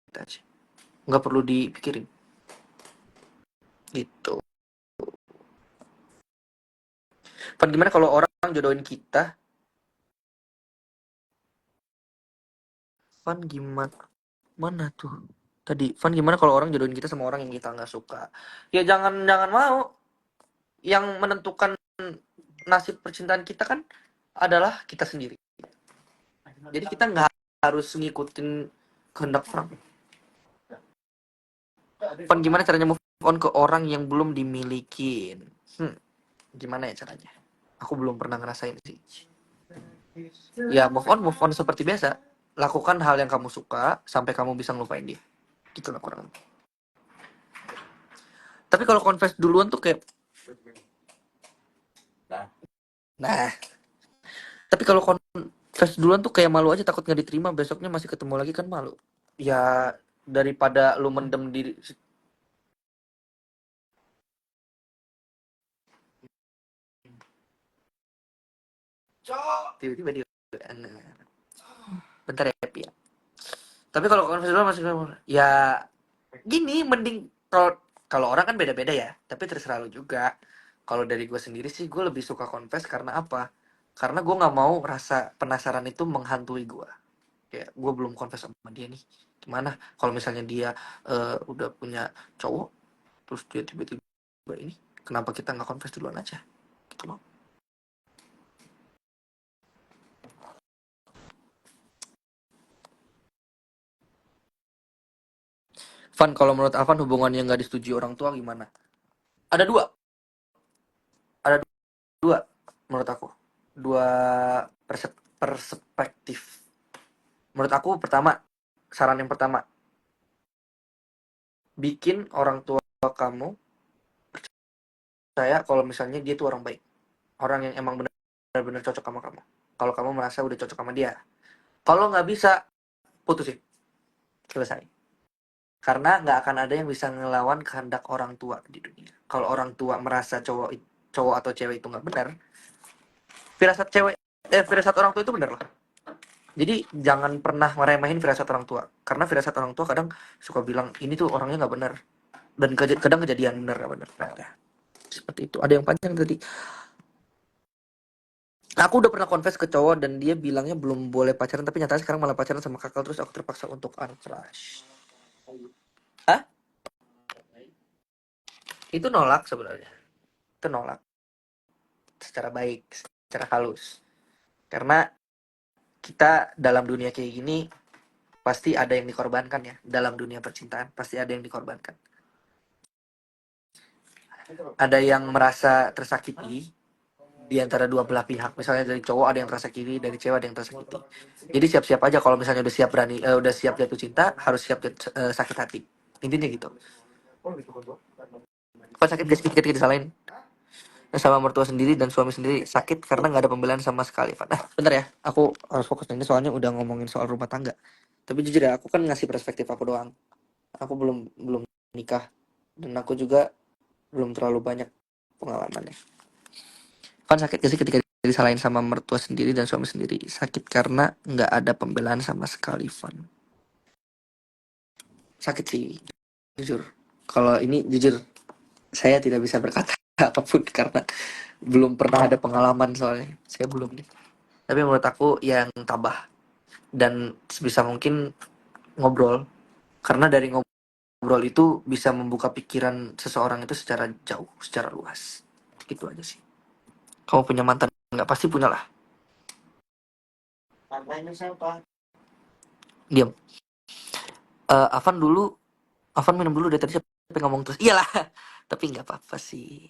kita aja, nggak perlu dipikirin gitu. Van, gimana kalau orang jodohin kita? Van, gimana mana tuh tadi? Van, gimana kalau orang jodohin kita sama orang yang kita nggak suka? Ya jangan jangan mau. Yang menentukan nasib percintaan kita kan adalah kita sendiri. Jadi kita nggak harus ngikutin kehendak orang. Van, gimana caranya move on ke orang yang belum dimilikin? Gimana ya caranya? Aku belum pernah ngerasain sih. Ya move on seperti biasa. Lakukan hal yang kamu suka sampai kamu bisa ngelupain dia. Gitu lah kurang. Tapi kalau confess duluan tuh kayak, nah, tapi kalau confess duluan tuh kayak malu aja, takut nggak diterima, besoknya masih ketemu lagi kan malu. Ya daripada lu mendem diri. Tiba-tiba dia, bentar ya Pi ya. Tapi kalau confess duluan masih ya gini, mending kalau kalau orang kan beda-beda ya, tapi terserah lu juga. Kalau dari gue sendiri sih, gue lebih suka confess karena apa? Karena gue nggak mau rasa penasaran itu menghantui gue. Kayak gue belum confess sama dia nih, gimana kalau misalnya dia udah punya cowok, terus dia tiba-tiba ini, kenapa kita nggak confess duluan aja gitu loh. Van, kalau menurut Avan hubungan yang nggak disetujui orang tua gimana? Ada dua, ada dua menurut aku, dua perspektif. Menurut aku pertama, saran yang pertama, bikin orang tua kamu percaya kalau misalnya dia tuh orang baik, orang yang emang benar-benar cocok sama kamu. Kalau kamu merasa udah cocok sama dia, kalau nggak bisa, putusin, selesai. Karena nggak akan ada yang bisa ngelawan kehendak orang tua di dunia. Kalau orang tua merasa cowok atau cewek itu nggak benar, firasat orang tua itu benar loh. Jadi jangan pernah meremehin firasat orang tua, karena firasat orang tua kadang suka bilang ini tuh orangnya nggak benar, dan kadang kejadian benar nggak benar. Nah, seperti itu. Ada yang panjang tadi. Aku udah pernah confess ke cowok dan dia bilangnya belum boleh pacaran, tapi nyatanya sekarang malah pacaran sama kakak, terus aku terpaksa untuk uncrush. Hah? Itu nolak sebenarnya. Itu nolak secara baik, secara halus. Karena kita dalam dunia kayak gini pasti ada yang dikorbankan ya. Dalam dunia percintaan pasti ada yang dikorbankan. Ada yang merasa tersakiti di antara dua belah pihak. Misalnya dari cowok ada yang tersakiti, dari cewek ada yang tersakiti. Jadi siap-siap aja kalau misalnya udah siap berani, udah siap jatuh cinta, harus siap sakit hati. Intinya gitu. Kalau sakit gak sedikit disalahin sama mertua sendiri dan suami sendiri, sakit karena nggak ada pembelaan sama sekali. Nah, bentar ya, aku harus fokus ini soalnya udah ngomongin soal rumah tangga. Tapi jujur ya, aku kan ngasih perspektif aku doang. Aku belum belum nikah dan aku juga belum terlalu banyak pengalamannya. Kan sakit gak sih ketika disalahin sama mertua sendiri dan suami sendiri? Sakit karena nggak ada pembelaan sama sekali, Van. Sakit sih, jujur. Kalau ini jujur, saya tidak bisa berkata apapun karena belum pernah ada pengalaman soalnya. Saya belum nih. Tapi menurut aku yang tabah dan sebisa mungkin ngobrol, karena dari ngobrol itu bisa membuka pikiran seseorang itu secara jauh, secara luas. Gitu aja sih. Kamu punya mantan nggak? Pasti punya lah. Diam. Avan dulu, Avan minum dulu dari tadi sampai ngomong terus. Iyalah, tapi nggak apa-apa sih.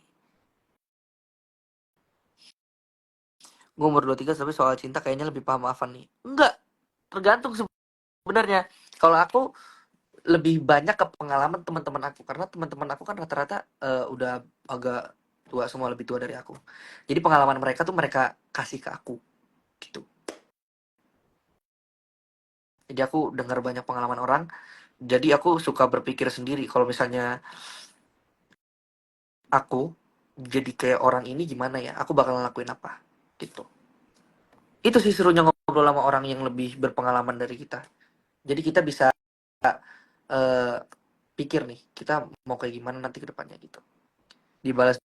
Gue umur 23 tapi soal cinta kayaknya lebih paham Avan nih. Enggak, tergantung sebenarnya. Kalau aku lebih banyak ke pengalaman teman-teman aku, karena teman-teman aku kan rata-rata udah agak tua semua, lebih tua dari aku. Jadi pengalaman mereka tuh mereka kasih ke aku gitu. Jadi aku dengar banyak pengalaman orang. Jadi aku suka berpikir sendiri kalau misalnya aku jadi kayak orang ini gimana ya? Aku bakal ngelakuin apa gitu. Itu sih serunya ngobrol sama orang yang lebih berpengalaman dari kita. Jadi kita bisa eh pikir nih kita mau kayak gimana nanti ke depannya gitu. Dibalas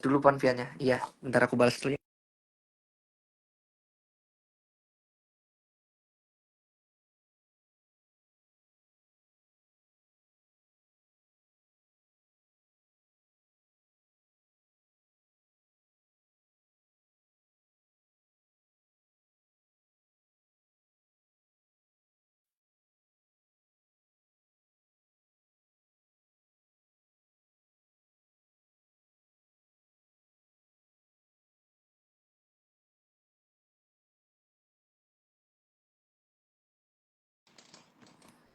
dulu Panvianya. Iya, bentar aku balas dulu ya.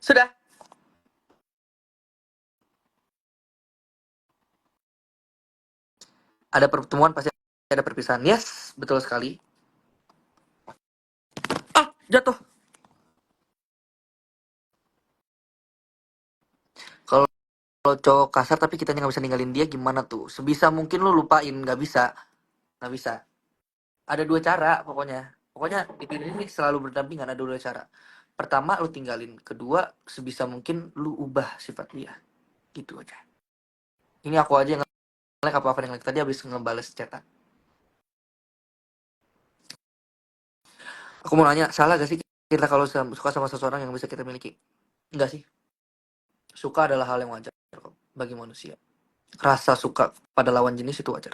Sudah. Ada pertemuan pasti ada perpisahan. Yes, betul sekali. Ah, jatuh. Kalau cowok kasar tapi kitanya nggak bisa ninggalin dia gimana tuh? Sebisa mungkin lu lupain, nggak bisa, nggak bisa. Ada dua cara pokoknya. Pokoknya di ini selalu berdampingan, ada dua cara. Pertama lu tinggalin, kedua sebisa mungkin lu ubah sifat dia. Gitu aja. Ini aku aja yang nge-like apa yang like tadi habis ngebales chatan. Aku mau nanya, salah gak sih kita kalau suka sama seseorang yang bisa kita miliki? Enggak sih. Suka adalah hal yang wajar bagi manusia. Rasa suka pada lawan jenis itu wajar.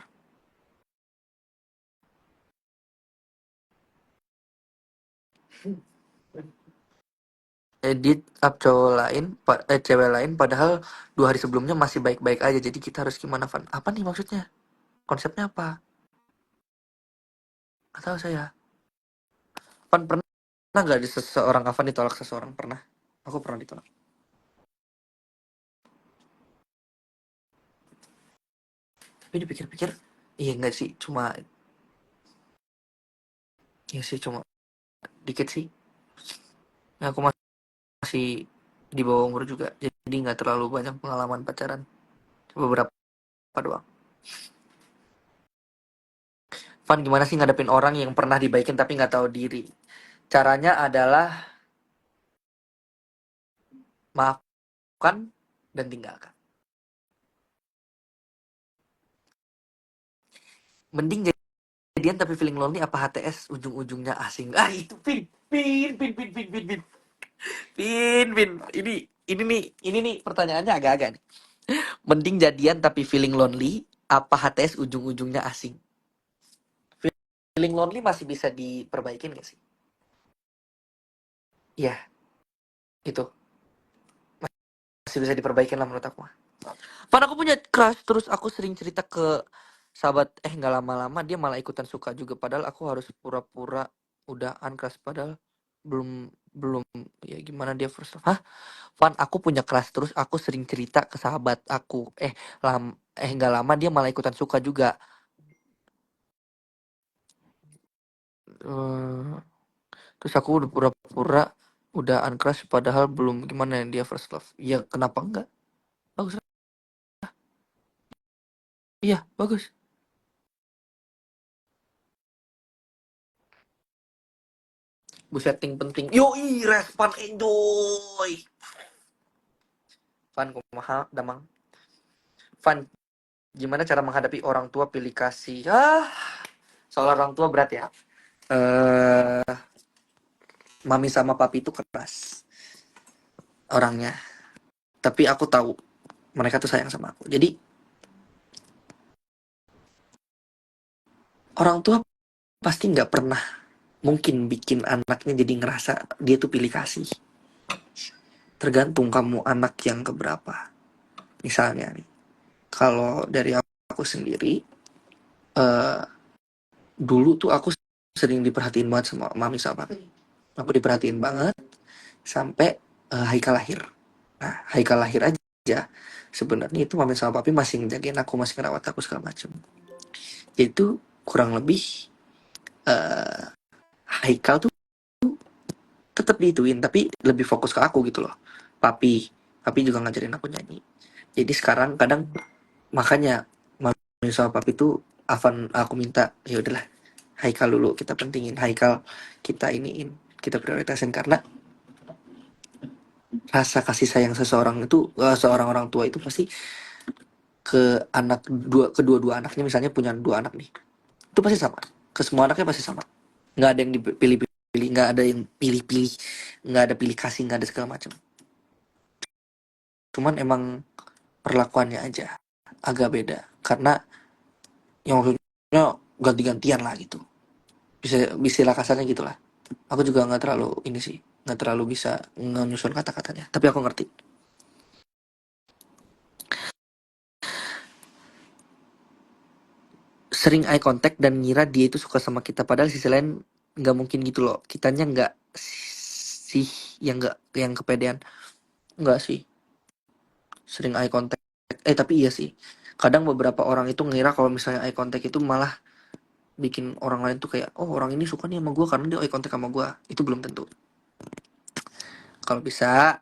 Edit up cowok lain, cewek lain, padahal 2 hari sebelumnya masih baik-baik aja. Jadi kita harus gimana, Van? Apa nih maksudnya? Konsepnya apa? Gak tahu saya. Van pernah nggak di seseorang Avan ditolak seseorang? Pernah. Aku pernah ditolak. Tapi dipikir-pikir, iya nggak sih? Cuma, iya sih cuma dikit sih. Ya, aku masih di bawah umur juga, jadi nggak terlalu banyak pengalaman pacaran. Beberapa doang. Van gimana sih ngadepin orang yang pernah dibaikin tapi nggak tahu diri? Caranya adalah maafkan dan tinggalkan. Mending jadian tapi feeling lonely apa HTS ujung-ujungnya asing. Ah itu pin. Ini nih pertanyaannya agak-agak nih. Mending jadian tapi feeling lonely apa HTS ujung-ujungnya asing? Feeling lonely masih bisa diperbaikin gak sih? Iya, itu masih bisa diperbaikin lah menurut aku. Pan aku punya crush terus aku sering cerita ke sahabat, nggak lama-lama dia malah ikutan suka juga padahal aku harus pura-pura udah uncrush padahal belum belum ya gimana dia first love. Hah? Van aku punya crush terus aku sering cerita ke sahabat aku nggak lama dia malah ikutan suka juga. Eh, terus aku udah pura-pura udah uncrush padahal belum gimana dia first love. Ya kenapa enggak? Bagus lah. Iya, bagus. Setting penting. Yoi, respon enjoy. Van kumaha damang. Van, gimana cara menghadapi orang tua pilih kasih? Soal orang tua berat ya. Mami sama papi itu keras orangnya. Tapi aku tahu mereka tuh sayang sama aku. Jadi orang tua pasti nggak pernah mungkin bikin anaknya jadi ngerasa dia tuh pilih kasih. Tergantung kamu anak yang keberapa. Misalnya nih, kalau dari aku sendiri, eh dulu tuh aku sering diperhatiin banget sama mami sama papi. Aku diperhatiin banget. sampai Haikal lahir. Nah, Haikal lahir aja sebenarnya itu mami sama papi masih ngejagain aku, masih ngerawat aku segala macem. Itu kurang lebih eh Haikal tuh tetap diituin tapi lebih fokus ke aku gitu loh. Papi juga ngajarin aku nyanyi. Jadi sekarang kadang makanya mami sama papi tuh Avan aku minta ya udahlah Haikal dulu kita pentingin, Haikal kita iniin, kita prioritasin karena rasa kasih sayang seseorang itu seorang orang tua itu pasti ke anak kedua-dua anaknya, misalnya punya dua anak nih, itu pasti sama, ke semua anaknya pasti sama, nggak ada yang dipilih-pilih, nggak ada yang pilih-pilih, nggak ada pilih kasih, nggak ada segala macam, cuman emang perlakuannya aja agak beda karena yang maksudnya ganti-gantian lah gitu, bisa bisa lah kasarnya gitulah. Aku juga nggak terlalu ini sih, nggak terlalu bisa menyusun kata-katanya, tapi aku ngerti. Sering eye contact dan ngira dia itu suka sama kita padahal sisi lain nggak mungkin gitu loh, kitanya nggak sih yang nggak yang kepedean, nggak sih sering eye contact, tapi iya sih kadang beberapa orang itu ngira kalau misalnya eye contact itu malah bikin orang lain tuh kayak oh orang ini suka nih sama gue karena dia eye contact sama gue, itu belum tentu. Kalau bisa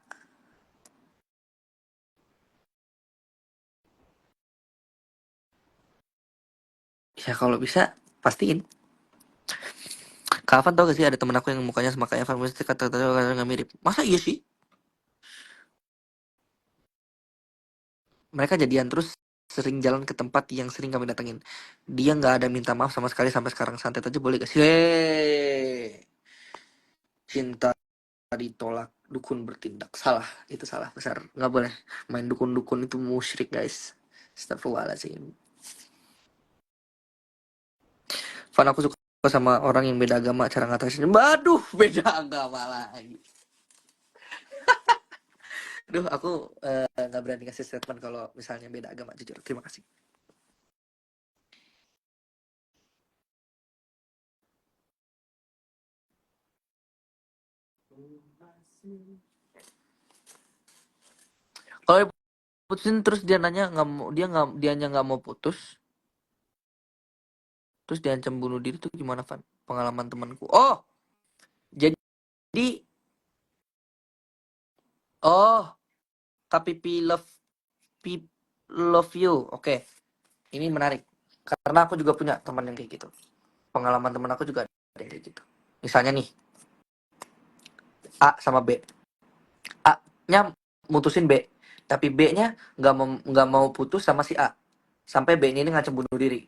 ya, kalau bisa pastiin. Kapan tau gak sih ada temen aku yang mukanya sama kayak Evan, mesti kata-kata nggak mirip, masa iya sih, mereka jadian terus sering jalan ke tempat yang sering kami datengin. Dia nggak ada minta maaf sama sekali sampai sekarang, santet aja boleh gak sih? Heee, cinta ditolak, dukun bertindak. Salah, itu salah besar. Nggak boleh main dukun-dukun, itu musyrik guys. Astagfirullahaladzim. Fan aku suka sama orang yang beda agama, cara ngatasin. Waduh, beda agama lagi. Aduh, aku nggak berani kasih statement kalau misalnya beda agama, jujur. Terima kasih. Kalau putusin terus dia nanya nggak mau, dianya nggak mau putus, terus diancam bunuh diri tuh gimana, Van? Pengalaman temanku. Oh, jadi oh, KPP love you. Oke, ini menarik. Karena aku juga punya teman yang kayak gitu. Pengalaman teman aku juga ada yang kayak gitu. Misalnya nih, A sama B. A-nya mutusin B, tapi B-nya nggak mau putus sama si A. Sampai B-nya ini ngancam bunuh diri.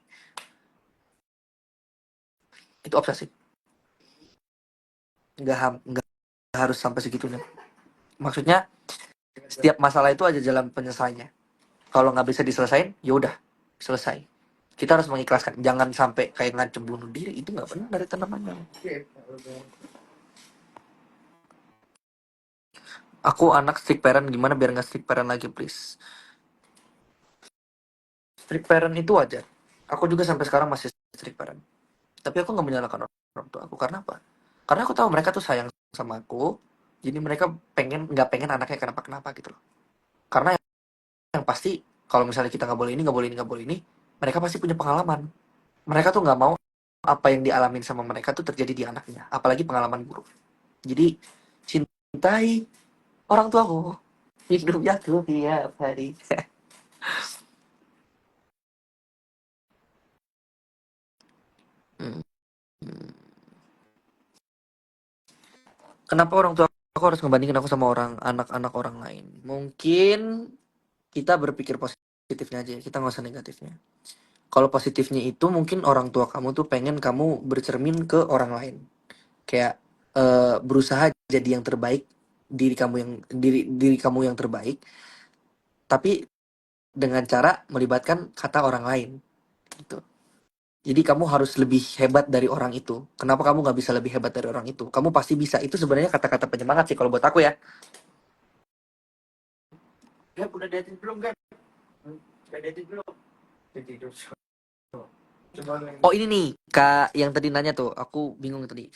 Itu obsesif. Nggak harus sampai segitunya. Maksudnya setiap masalah itu aja jalan penyelesaiannya. Kalau nggak bisa diselesain, ya udah selesai. Kita harus mengikhlaskan, jangan sampai kayak ngancem bunuh diri, itu nggak benar itu namanya. Aku anak strict parent, gimana biar nggak strict parent lagi please? Strict parent itu wajar, aku juga sampai sekarang masih strict parent, tapi aku nggak menyalahkan orang tua aku. Karena apa? Karena aku tahu mereka tuh sayang sama aku, jadi mereka nggak pengen anaknya kenapa-kenapa gitu loh. Karena yang pasti kalau misalnya kita nggak boleh ini, nggak boleh ini, nggak boleh ini, mereka pasti punya pengalaman. Mereka tuh nggak mau apa yang dialamin sama mereka tuh terjadi di anaknya, apalagi pengalaman buruk. Jadi cintai orang tuaku, hidup jatuh tiap hari. Hmm. Kenapa orang tua aku harus ngebandingin aku sama anak-anak orang lain? Mungkin kita berpikir positifnya aja, kita nggak usah negatifnya. Kalau positifnya itu mungkin orang tua kamu tuh pengen kamu bercermin ke orang lain, kayak berusaha jadi yang terbaik, diri kamu yang terbaik, tapi dengan cara melibatkan kata orang lain gitu. Jadi kamu harus lebih hebat dari orang itu. Kenapa kamu nggak bisa lebih hebat dari orang itu? Kamu pasti bisa. Itu sebenarnya kata-kata penyemangat sih kalau buat aku ya. Gap udah dating belum, Gap? Udah dating belum? Udah tidur. Oh ini nih, Kak yang tadi nanya tuh, aku bingung tadi.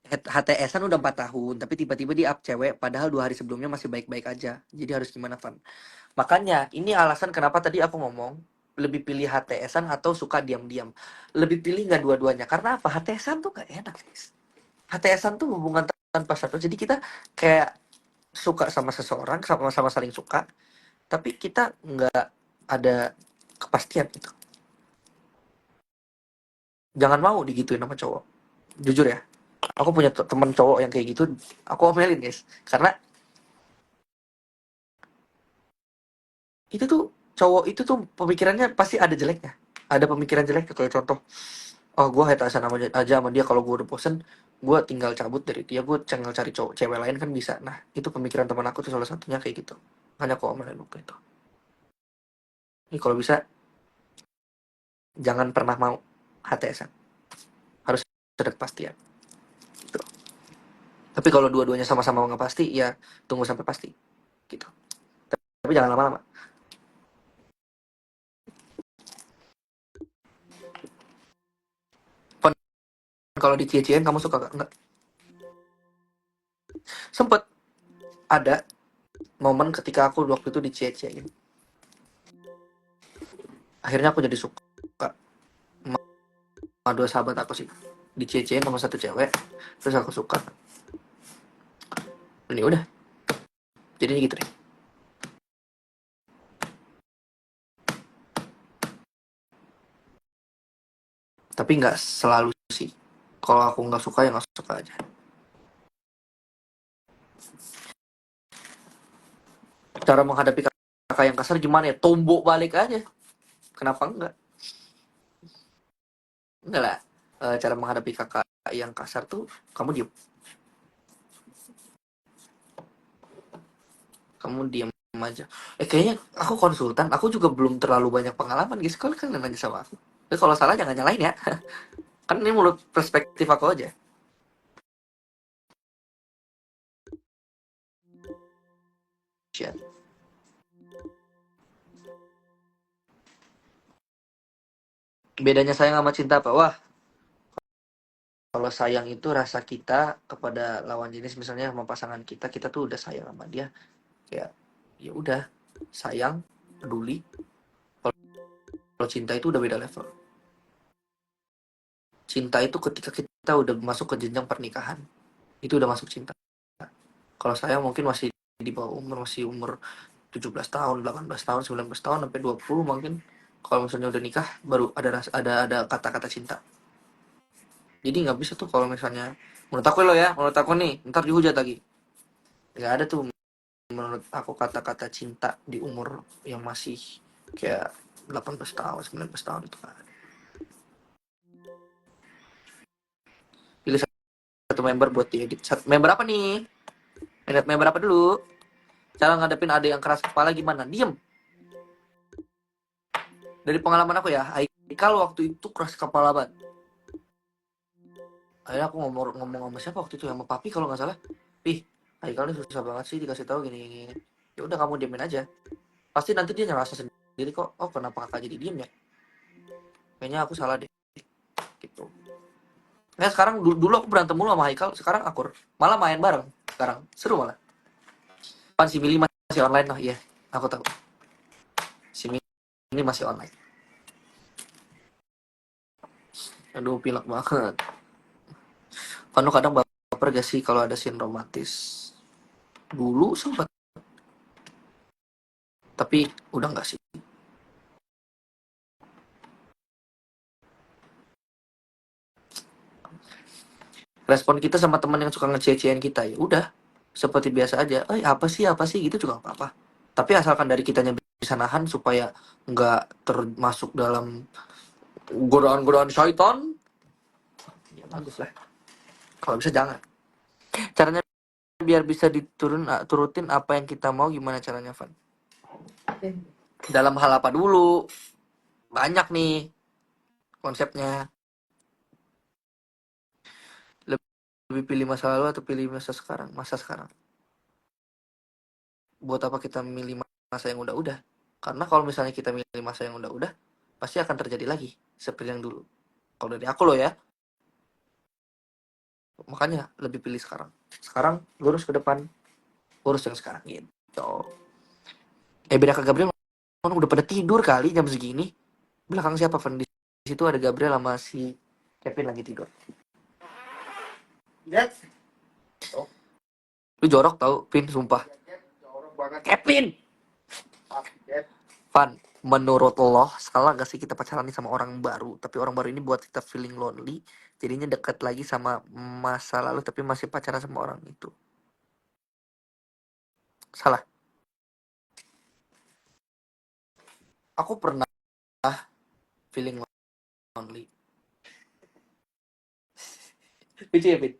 HTS-an udah 4 tahun, tapi tiba-tiba di up cewek, padahal 2 hari sebelumnya masih baik-baik aja. Jadi harus gimana, Van? Makanya, ini alasan kenapa tadi aku ngomong, lebih pilih HTS-an atau suka diam-diam. Lebih pilih nggak dua-duanya. Karena apa? HTS-an tuh nggak enak, guys. HTS-an tuh hubungan tanpa status. Jadi kita kayak suka sama seseorang, sama-sama saling suka, tapi kita nggak ada kepastian gitu. Jangan mau digituin sama cowok. Jujur ya, aku punya temen cowok yang kayak gitu, aku omelin guys. Karena itu tuh cowok itu tuh pemikirannya pasti ada jeleknya. Ada pemikiran jelek kayak contoh, oh gue hetasan aja sama dia, kalau gue udah bosen gue tinggal cabut dari dia, gue tinggal cari cowok cewek lain kan bisa. Nah itu pemikiran teman aku tuh salah satunya kayak gitu. Hanya aku omelin waktu itu. Ini kalau bisa jangan pernah mau HTSan, harus ada kepastian gitu. Tapi kalau dua-duanya sama-sama nggak pasti, ya tunggu sampai pasti gitu. Tapi jangan lama-lama. Kalau di kamu suka gak? Enggak. Sempet ada momen ketika aku waktu itu di akhirnya aku jadi suka sama dua sahabat aku sih, di sama satu cewek, terus aku suka, ini udah jadinya gitu deh. Tapi nggak selalu sih, kalau aku nggak suka ya nggak suka aja. Cara menghadapi kakak yang kasar gimana ya? Tombok balik aja, kenapa enggak lah. Cara menghadapi kakak yang kasar tuh kamu diem, aja. Kayaknya aku konsultan, aku juga belum terlalu banyak pengalaman guys. Kalau kalian nanya sama aku, tapi kalau salah jangan nyalain ya. Kan ini menurut perspektif aku aja. Shit. Bedanya sayang sama cinta apa? Wah, kalau sayang itu rasa kita kepada lawan jenis, misalnya sama pasangan kita, kita tuh udah sayang sama dia, kayak ya udah sayang, peduli. Kalau cinta itu udah beda level. Cinta itu ketika kita udah masuk ke jenjang pernikahan, itu udah masuk cinta. Kalau sayang mungkin masih di bawah umur, masih umur 17 tahun, 18 tahun, 19 tahun sampai 20 mungkin. Kalau misalnya udah nikah baru ada kata-kata cinta. Jadi nggak bisa tuh kalau misalnya, menurut aku lo ya, menurut aku nih, ntar dihujat lagi. Nggak ada tuh menurut aku kata-kata cinta di umur yang masih kayak 18 tahun, 19 tahun itu kan. Pilih satu member buat diedit. Member apa nih? Member apa dulu? Cara ngadepin ada yang keras kepala gimana? Diem. Dari pengalaman aku ya, Haikal waktu itu keras kepala banget. Akhirnya aku ngomong sama siapa waktu itu, sama papi kalau nggak salah. Ih, Haikal ini susah banget sih dikasih tahu gini. Ya udah kamu diemin aja. Pasti nanti dia ngerasa sendiri kok. Oh kenapa kakak jadi diem ya? Kayaknya aku salah deh. Gitu. Nah sekarang dulu aku berantem mulu sama Haikal, sekarang akur. Malah main bareng sekarang. Seru malah. Pan si Mili masih online lah, iya. Aku tahu. Si Mili masih online. Aduh pilek banget. Panu kadang baper gak sih kalau ada scene romantis? Dulu sempat, tapi udah nggak sih. Respon kita sama teman yang suka ngece-cein kita ya udah seperti biasa aja. Apa sih gitu juga nggak apa-apa. Tapi asalkan dari kitanya bisa nahan supaya nggak termasuk dalam godaan-godaan syaitan, ya bagus lah. Kalau bisa jangan. Caranya biar bisa turutin apa yang kita mau, gimana caranya, Van? Dalam hal apa dulu? Banyak nih konsepnya. Lebih pilih masa lalu atau pilih masa sekarang? Masa sekarang. Buat apa kita milih masa yang udah-udah? Karena kalau misalnya kita milih masa yang udah-udah, pasti akan terjadi lagi seperti yang dulu. Kalau dari aku loh ya, Makanya lebih pilih sekarang lurus ke depan, urus yang sekarang gitu. Beda ke Gabriel, kan udah pada tidur kali jam segini. Belakang siapa Van? Di situ ada Gabriel sama si Kevin lagi tidur. Lu jorok tau Pin, sumpah. Kevin, Van, menurut lo salah gak sih kita pacaran nih sama orang baru, tapi orang baru ini buat kita feeling lonely, jadinya dekat lagi sama masa lalu tapi masih pacaran sama orang itu? Salah. Aku pernah feeling lonely. Lucu ya, Pin?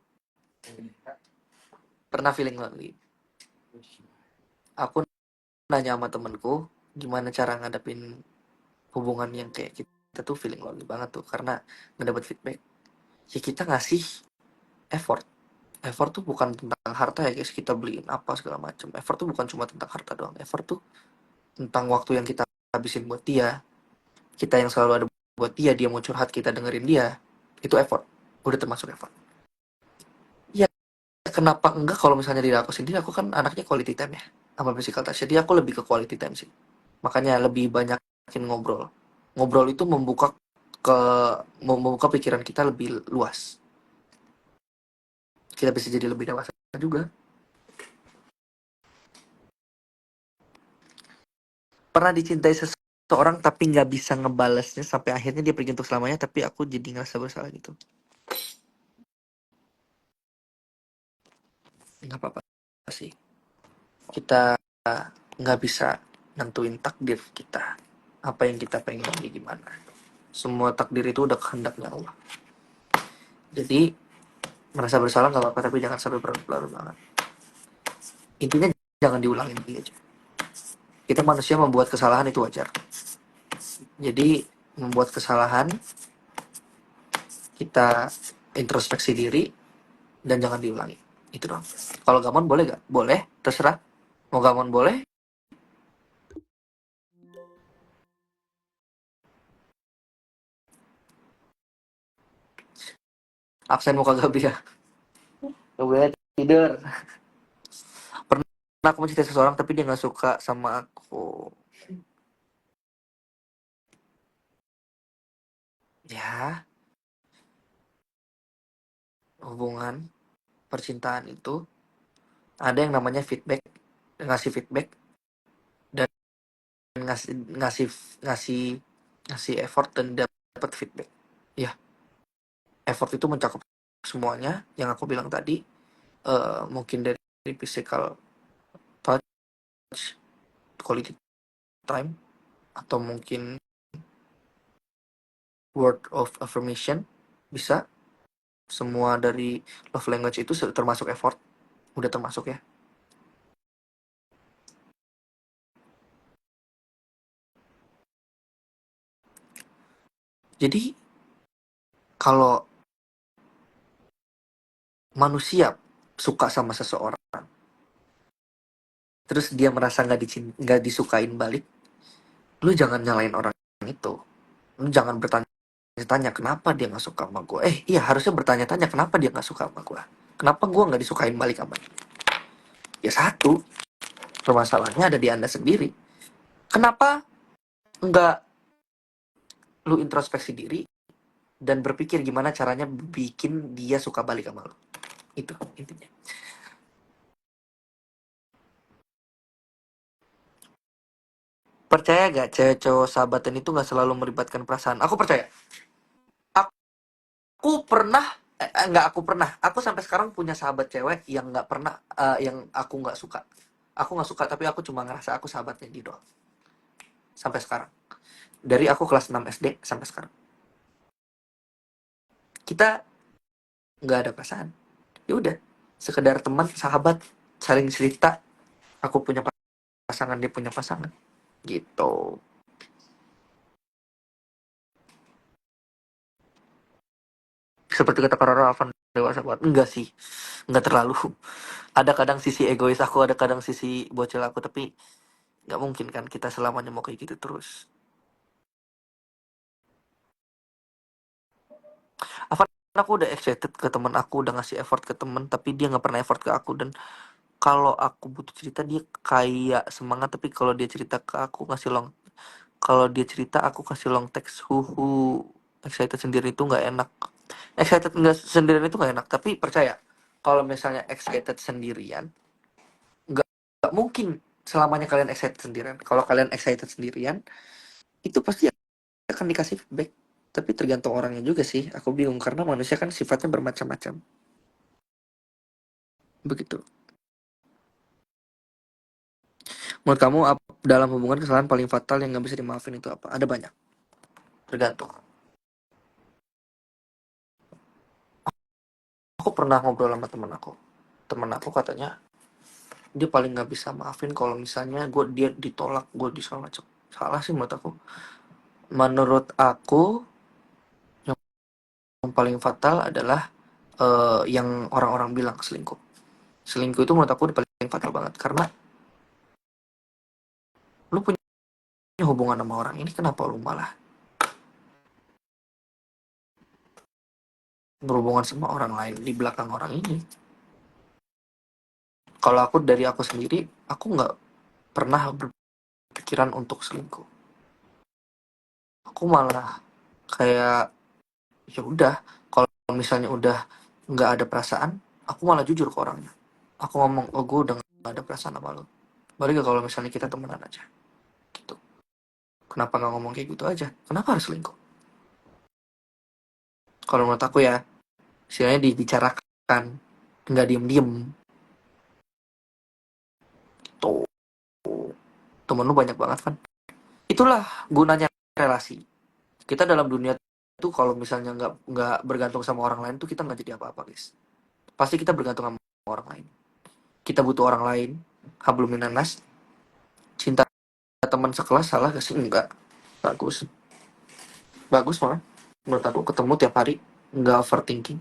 Pernah feeling lonely. Aku nanya sama temenku gimana cara ngadepin hubungan yang kayak kita tuh feeling lonely banget tuh karena nggak dapet feedback. Ya kita ngasih effort. Effort tuh bukan tentang harta ya guys, kita beliin apa segala macam. Effort tuh bukan cuma tentang harta doang. Effort tuh tentang waktu yang kita habisin buat dia, kita yang selalu ada buat dia, dia mau curhat kita dengerin dia, itu effort, udah termasuk effort. Ya kenapa enggak, kalau misalnya diri aku sendiri, aku kan anaknya quality time ya sama physical touch, jadi aku lebih ke quality time sih. Makanya lebih banyakin ngobrol. Ngobrol itu ke membuka pikiran kita lebih luas, kita bisa jadi lebih dewasa juga. Pernah dicintai seseorang tapi nggak bisa ngebalesnya sampai akhirnya dia pergi untuk selamanya, tapi aku jadi ngerasa bersalah gitu. Nggak apa-apa sih, kita nggak bisa nentuin takdir kita, apa yang kita pengen jadi gimana. Semua takdir itu udah kehendaknya Allah. Jadi merasa bersalah nggak apa-apa, tapi jangan sampai berlarut-larut banget. Intinya jangan diulangin lagi aja. Kita manusia membuat kesalahan itu wajar. Jadi membuat kesalahan, kita introspeksi diri dan jangan diulangi. Itu dong. Kalau gamon boleh gak? Boleh, terserah. Mau gamon boleh. Absen mau kagak ya? Gak boleh tidur. Pernah aku mencintai seseorang tapi dia nggak suka sama aku. Ya, hubungan percintaan itu ada yang namanya feedback, ngasih feedback dan ngasih ngasih ngasih ngasih effort dan dapat feedback. Ya, effort itu mencakup semuanya yang aku bilang tadi. Mungkin dari physical touch, quality time, atau mungkin word of affirmation, bisa. Semua dari love language itu termasuk effort, udah termasuk ya. Jadi kalau manusia suka sama seseorang terus dia merasa nggak disukain balik, lu jangan nyalain orang itu. Lu jangan bertanya-tanya kenapa dia nggak suka sama gue. Iya, harusnya bertanya-tanya kenapa dia nggak suka sama gue, kenapa gue nggak disukain balik sama dia. Ya satu, permasalahannya ada di anda sendiri. Kenapa nggak lu introspeksi diri dan berpikir gimana caranya bikin dia suka balik sama lu. Itu intinya. Percaya gak cewek cowok sahabatan itu gak selalu melibatkan perasaan? Aku percaya. Aku pernah, nggak aku pernah. Aku sampai sekarang punya sahabat cewek yang nggak pernah, yang aku nggak suka. Aku nggak suka tapi aku cuma ngerasa aku sahabatnya dia doang. Sampai sekarang. Dari aku kelas 6 SD sampai sekarang. Kita nggak ada perasaan. Ya udah, sekedar teman, sahabat, saling cerita. Aku punya pasangan, dia punya pasangan. Gitu. Seperti kata Karara Afan, dewasa banget. Enggak sih, enggak terlalu. Ada kadang sisi egois aku, ada kadang sisi bocil aku, tapi nggak mungkin kan kita selamanya mau kayak gitu terus. Afan, aku udah excited ke temen aku, udah ngasih effort ke temen, tapi dia nggak pernah effort ke aku. Dan kalau aku butuh cerita dia kayak semangat, tapi kalau dia cerita ke aku ngasih long, kalau dia cerita aku kasih long text, huhu. Excited sendiri itu nggak enak. Excited nggak sendirian itu nggak enak, tapi percaya kalau misalnya excited sendirian, nggak mungkin selamanya kalian excited sendirian. Kalau kalian excited sendirian, itu pasti akan dikasih feedback. Tapi tergantung orangnya juga sih. Aku bingung karena manusia kan sifatnya bermacam-macam. Begitu. Menurut kamu dalam hubungan kesalahan paling fatal yang nggak bisa dimaafin itu apa? Ada banyak. Tergantung. Aku pernah ngobrol sama temen aku. Temen aku katanya dia paling nggak bisa maafin kalau misalnya dia ditolak, gue disalah macam. Salah sih menurut aku. Menurut aku yang paling fatal adalah yang orang-orang bilang selingkuh. Selingkuh itu menurut aku udah paling fatal banget karena lu punya hubungan sama orang ini, kenapa lu malah berhubungan sama orang lain di belakang orang ini? Kalau aku dari aku sendiri, aku nggak pernah berpikiran untuk selingkuh. Aku malah kayak ya udah, kalau misalnya udah nggak ada perasaan, aku malah jujur ke orangnya. Aku ngomong, oh gue udah nggak ada perasaan sama lo. Balik kalau misalnya kita temenan aja, gitu. Kenapa nggak ngomong kayak gitu aja? Kenapa harus selingkuh? Kalau menurut aku ya, istilahnya dibicarakan, nggak diem-diem. Tuh, temen lu banyak banget kan. Itulah gunanya relasi. Kita dalam dunia tuh kalau misalnya nggak bergantung sama orang lain tuh kita nggak jadi apa-apa guys. Pasti kita bergantung sama orang lain. Kita butuh orang lain. Hablum minannas. Cinta teman sekelas salah gak sih? Enggak. Bagus. Bagus malah. Menurut aku ketemu tiap hari. Nggak overthinking.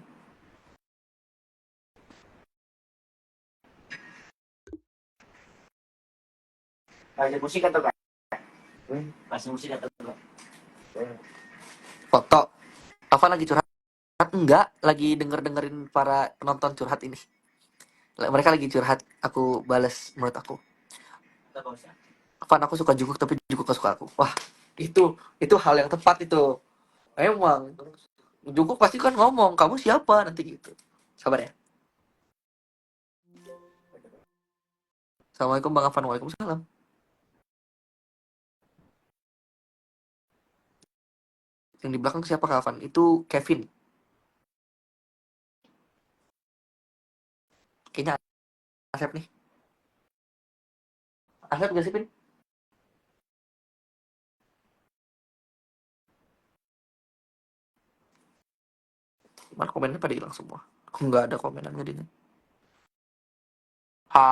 Kasih musik atau enggak? Kasih musik atau enggak? Foto. Apa lagi curhat? Enggak. Lagi denger-dengerin para penonton curhat ini. Mereka lagi curhat. Aku balas menurut aku. Kan aku suka Jungkook tapi Jungkook gak suka aku. Wah, itu hal yang tepat itu. Emang Jungkook pasti kan ngomong, kamu siapa nanti gitu. Sabar ya. Assalamualaikum Bang Afan. Waalaikumsalam. Yang di belakang siapa Kak Afan? Itu Kevin. Kayaknya Asep nih. Asep gak sih, Pin? Mana komennya pada hilang semua. Kok nggak ada komenan jadinya? Ha,